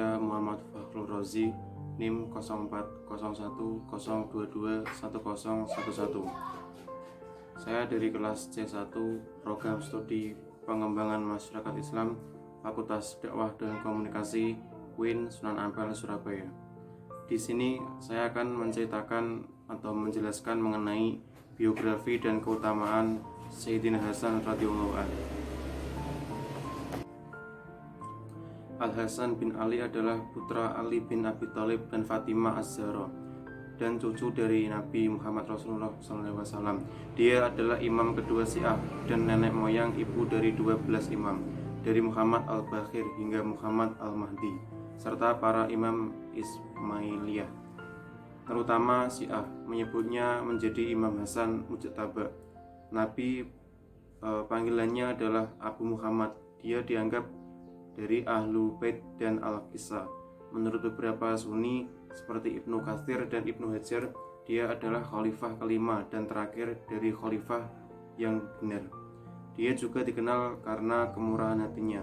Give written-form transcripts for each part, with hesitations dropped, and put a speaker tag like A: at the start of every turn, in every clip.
A: Saya Muhammad Fakhrul Rozi, NIM 0401022111. Saya dari kelas C1 Program Studi Pengembangan Masyarakat Islam Fakultas Dakwah dan Komunikasi UIN Sunan Ampel, Surabaya. Di sini saya akan menceritakan atau menjelaskan mengenai biografi dan keutamaan Sayyidina Hasan radhiyallahu anhu. Al-Hasan bin Ali adalah putra Ali bin Abi Thalib dan Fatimah Az-Zahra dan cucu dari Nabi Muhammad Rasulullah SAW. Dia adalah imam kedua Syiah dan nenek moyang ibu dari 12 imam, dari Muhammad Al-Baqir hingga Muhammad Al-Mahdi, serta para imam Ismailiyah. Terutama Syiah menyebutnya menjadi Imam Hasan Mujtaba. Nabi panggilannya adalah Abu Muhammad. Dia dianggap dari Ahlu Bait dan Al-Qissa. Menurut beberapa Sunni seperti Ibnu Katsir dan Ibnu Hajar, dia adalah khalifah kelima dan terakhir dari khalifah yang benar. Dia juga dikenal karena kemurahan hatinya,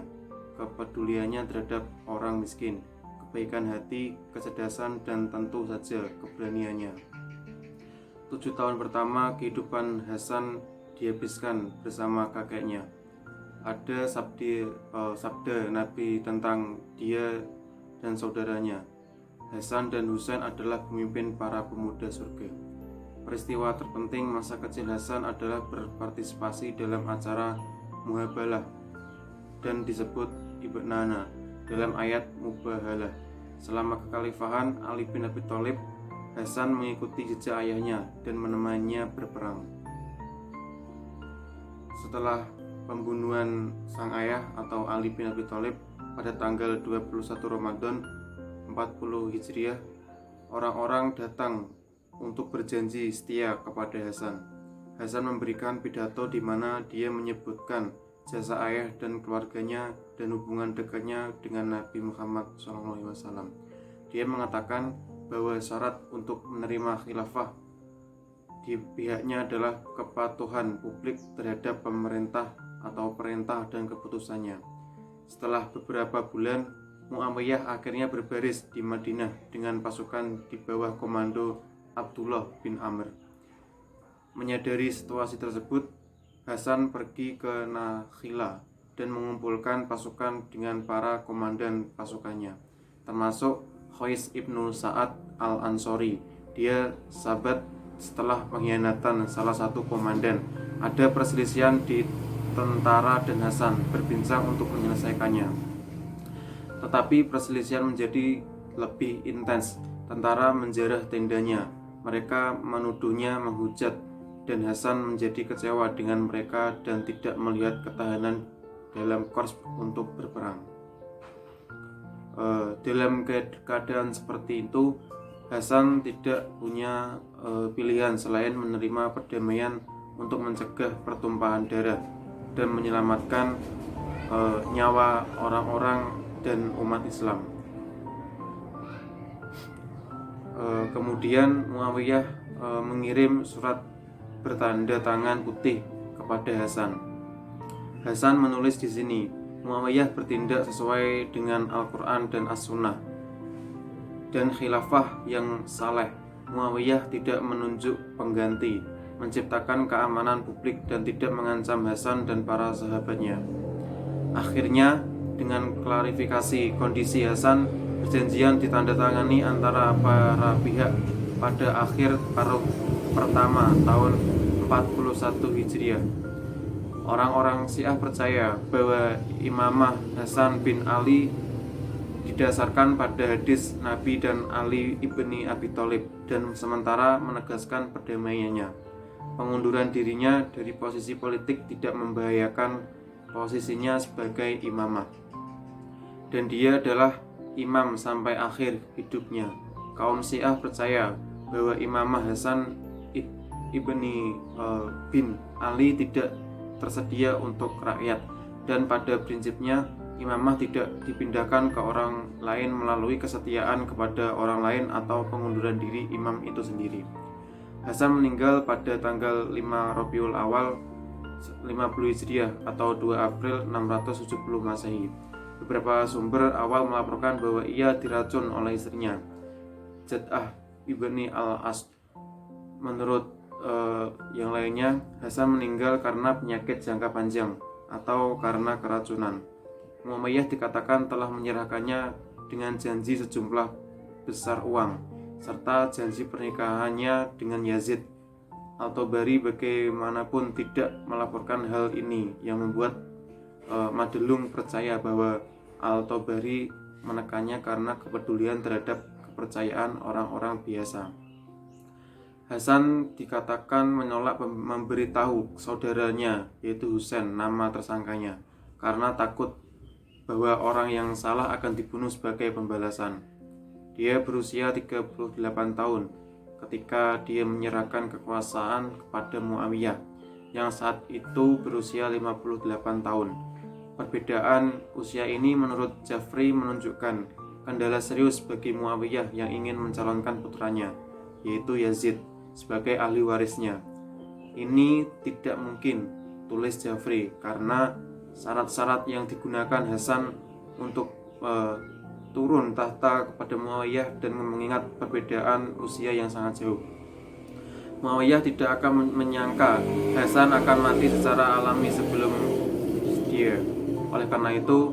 A: kepeduliannya terhadap orang miskin, kebaikan hati, kecerdasan, dan tentu saja keberaniannya. 7 tahun pertama kehidupan Hasan dihabiskan bersama kakeknya. Ada sabda Nabi tentang dia dan saudaranya. Hasan dan Husain adalah pemimpin para pemuda surga. Peristiwa terpenting masa kecil Hasan adalah berpartisipasi dalam acara Muhabalah dan disebut Ibnana dalam ayat Mubahalah. Selama kekhalifahan Ali bin Abi Thalib, Hasan mengikuti jejak ayahnya dan menemaninya berperang. Setelah pembunuhan sang ayah atau Ali bin Abi Thalib pada tanggal 21 Ramadan 40 Hijriah, orang-orang datang untuk berjanji setia kepada Hasan. Hasan memberikan pidato di mana dia menyebutkan jasa ayah dan keluarganya dan hubungan dekatnya dengan Nabi Muhammad SAW. Dia mengatakan bahwa syarat untuk menerima khilafah di pihaknya adalah kepatuhan publik terhadap pemerintah atau perintah dan keputusannya. Setelah beberapa bulan, Muawiyah akhirnya berbaris di Madinah dengan pasukan di bawah komando Abdullah bin Amr. Menyadari situasi tersebut, Hasan pergi ke Nakhila dan mengumpulkan pasukan dengan para komandan pasukannya, termasuk Khais ibnu Sa'ad al-Ansori. Dia sahabat setelah pengkhianatan salah satu komandan. Ada perselisihan di tentara dan Hasan berbincang untuk menyelesaikannya. Tetapi perselisihan menjadi lebih intens. Tentara menjarah tendanya. Mereka menuduhnya menghujat dan Hasan menjadi kecewa dengan mereka dan tidak melihat ketahanan dalam korps untuk berperang. Dalam keadaan seperti itu, Hasan tidak punya pilihan selain menerima perdamaian untuk mencegah pertumpahan darah dan menyelamatkan nyawa orang-orang dan umat Islam. Kemudian Muawiyah mengirim surat bertanda tangan putih kepada Hasan. Hasan menulis di sini, Muawiyah bertindak sesuai dengan Al-Quran dan As-Sunnah dan khilafah yang saleh. Muawiyah tidak menunjuk pengganti, menciptakan keamanan publik dan tidak mengancam Hasan dan para sahabatnya. Akhirnya, dengan klarifikasi kondisi Hasan, perjanjian ditandatangani antara para pihak pada akhir paruh pertama tahun 41 Hijriah. Orang-orang Syiah percaya bahwa imamah Hasan bin Ali didasarkan pada hadis Nabi dan Ali ibni Abi Thalib dan sementara menegaskan perdamaiannya. Pengunduran dirinya dari posisi politik tidak membahayakan posisinya sebagai imamah, dan dia adalah imam sampai akhir hidupnya. Kaum Syiah percaya bahwa imamah Hasan ibni bin Ali tidak tersedia untuk rakyat, dan pada prinsipnya imamah tidak dipindahkan ke orang lain melalui kesetiaan kepada orang lain atau pengunduran diri imam itu sendiri. Hasan meninggal pada tanggal 5 Rabiul Awal 50 Hijriah atau 2 April 670 Masehi. Beberapa sumber awal melaporkan bahwa ia diracun oleh istrinya, Jad'ah ibni al-Asd. Menurut yang lainnya, Hasan meninggal karena penyakit jangka panjang atau karena keracunan. Muammiyah dikatakan telah menyerahkannya dengan janji sejumlah besar uang serta janji pernikahannya dengan Yazid. Al-Tabari bagaimanapun tidak melaporkan hal ini, yang membuat Madelung percaya bahwa Al-Tabari menekannya karena kepedulian terhadap kepercayaan orang-orang biasa. Hasan dikatakan menolak memberitahu saudaranya, yaitu Husain, nama tersangkanya, karena takut bahwa orang yang salah akan dibunuh sebagai pembalasan. Dia berusia 38 tahun ketika dia menyerahkan kekuasaan kepada Muawiyah, yang saat itu berusia 58 tahun. Perbedaan usia ini menurut Jafri menunjukkan kendala serius bagi Muawiyah yang ingin mencalonkan putranya, yaitu Yazid, sebagai ahli warisnya. Ini tidak mungkin, tulis Jafri, karena syarat-syarat yang digunakan Hasan untuk turun tahta kepada Muawiyah dan mengingat perbedaan usia yang sangat jauh. Muawiyah tidak akan menyangka Hasan akan mati secara alami sebelum dia. Oleh karena itu,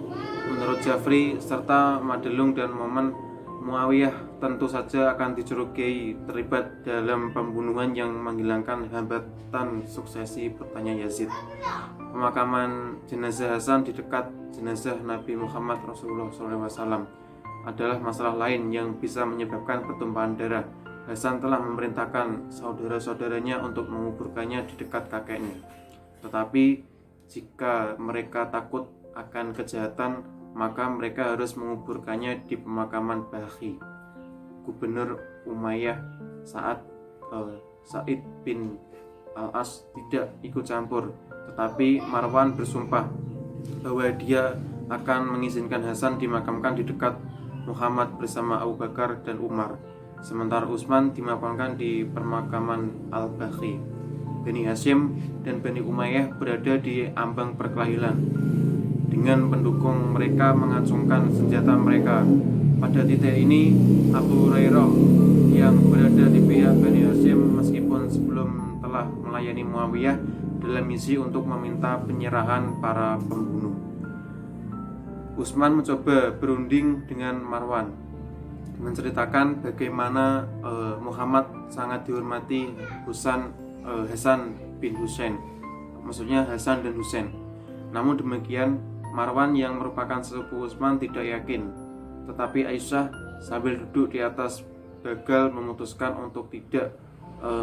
A: menurut Jafri serta Madelung dan Momen, Muawiyah tentu saja akan dicurigai terlibat dalam pembunuhan yang menghilangkan hambatan suksesi putranya Yazid. Pemakaman jenazah Hasan di dekat jenazah Nabi Muhammad Rasulullah SAW adalah masalah lain yang bisa menyebabkan pertumpahan darah. Hasan telah memerintahkan saudara-saudaranya untuk menguburkannya di dekat kakeknya. Tetapi jika mereka takut akan kejahatan, maka mereka harus menguburkannya di pemakaman Baqi. Gubernur Umayyah Sa'id bin al-As tidak ikut campur, tetapi Marwan bersumpah bahwa dia akan mengizinkan Hasan dimakamkan di dekat Muhammad bersama Abu Bakar dan Umar, sementara Utsman dimakamkan di permakaman Al-Baqi. Bani Hashim dan Bani Umayyah berada di ambang perkelahian, dengan pendukung mereka mengacungkan senjata mereka. Pada titik ini, Abu Hurairah yang berada di pihak Bani Hashim meskipun sebelum telah melayani Muawiyah dalam misi untuk meminta penyerahan para pembunuh. Utsman mencoba berunding dengan Marwan, menceritakan bagaimana Muhammad sangat dihormati Hasan bin Husain, maksudnya Hasan dan Husain. Namun demikian, Marwan yang merupakan sepupu Utsman tidak yakin, tetapi Aisyah sambil duduk di atas bagal memutuskan untuk tidak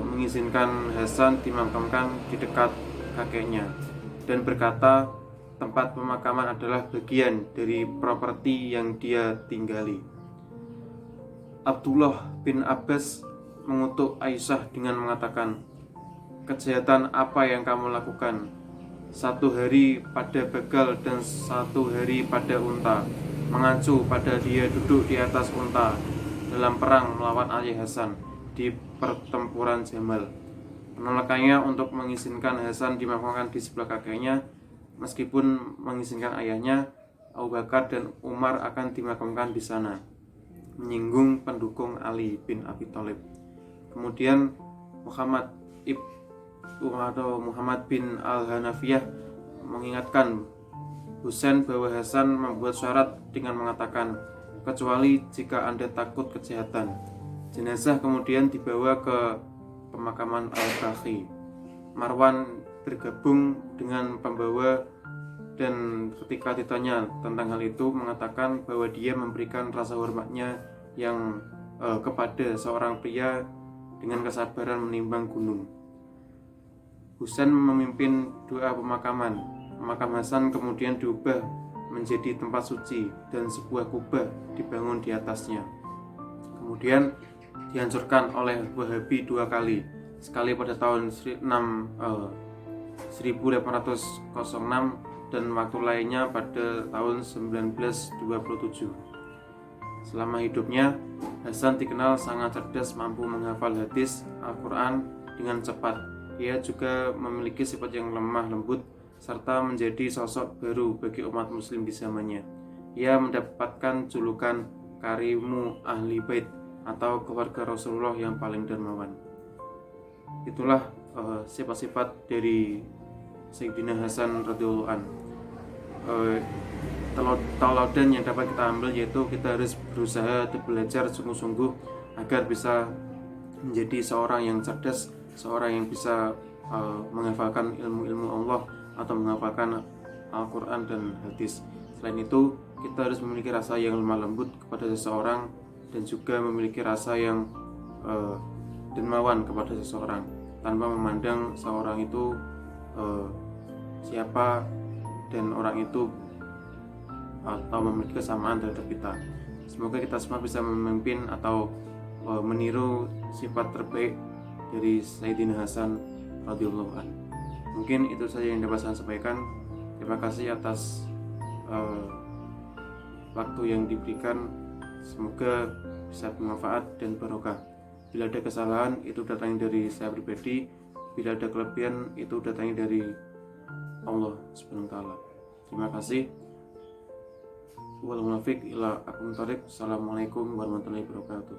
A: mengizinkan Hasan dimakamkan di dekat kakeknya dan berkata tempat pemakaman adalah bagian dari properti yang dia tinggali. Abdullah bin Abbas mengutuk Aisyah dengan mengatakan, "Kejahatan apa yang kamu lakukan? 1 hari pada begal dan 1 hari pada unta, mengacu pada dia duduk di atas unta dalam perang melawan ayah Hasan di pertempuran Jamal." Menolakkannya untuk mengizinkan Hasan dimakamkan di sebelah kakeknya, meskipun mengizinkan ayahnya Abu Bakar dan Umar akan dimakamkan di sana, menyinggung pendukung Ali bin Abi Thalib. Kemudian Muhammad bin Al-Hanafiyah mengingatkan Husain bahwa Hasan membuat syarat dengan mengatakan, "Kecuali jika Anda takut kejahatan." Jenazah kemudian dibawa ke pemakaman Al-Baqi. Marwan bergabung dengan pembawa dan ketika ditanya tentang hal itu mengatakan bahwa dia memberikan rasa hormatnya yang kepada seorang pria dengan kesabaran menimbang gunung. Husain memimpin doa pemakaman. Makam Hasan kemudian diubah menjadi tempat suci dan sebuah kubah dibangun di atasnya. Kemudian dihancurkan oleh Wahabi 2 kali, sekali pada tahun 1806 dan waktu lainnya pada tahun 1927. Selama hidupnya, Hasan dikenal sangat cerdas, mampu menghafal hadis Al-Quran dengan cepat. Ia juga memiliki sifat yang lemah lembut serta menjadi sosok baru bagi umat muslim di zamannya. Ia mendapatkan julukan Karimu Ahli Bait atau keluarga Rasulullah yang paling dermawan. Itulah sifat-sifat dari Sayyidina Hasan radhiyallahu an. Teladan yang dapat kita ambil yaitu kita harus berusaha untuk belajar sungguh-sungguh agar bisa menjadi seorang yang cerdas, seorang yang bisa menghafalkan ilmu-ilmu Allah atau menghafalkan Al-Quran dan hadis. Selain itu, kita harus memiliki rasa yang lemah lembut kepada seseorang dan juga memiliki rasa yang dermawan kepada seseorang tanpa memandang seorang itu siapa dan orang itu atau memiliki kesamaan terhadap kita. Semoga kita semua bisa memimpin atau meniru sifat terbaik dari Sayyidina Hasan radhiyallahu anhu. Mungkin itu saja yang dapat saya sampaikan. Terima kasih atas waktu yang diberikan. Semoga bisa bermanfaat dan barokah. Bila ada kesalahan itu datangnya dari saya pribadi, bila ada kelebihan itu datangnya dari Allah Subhanahu wa taala. Terima kasih. Wal munafiq ila akum tarik. Assalamualaikum warahmatullahi wabarakatuh.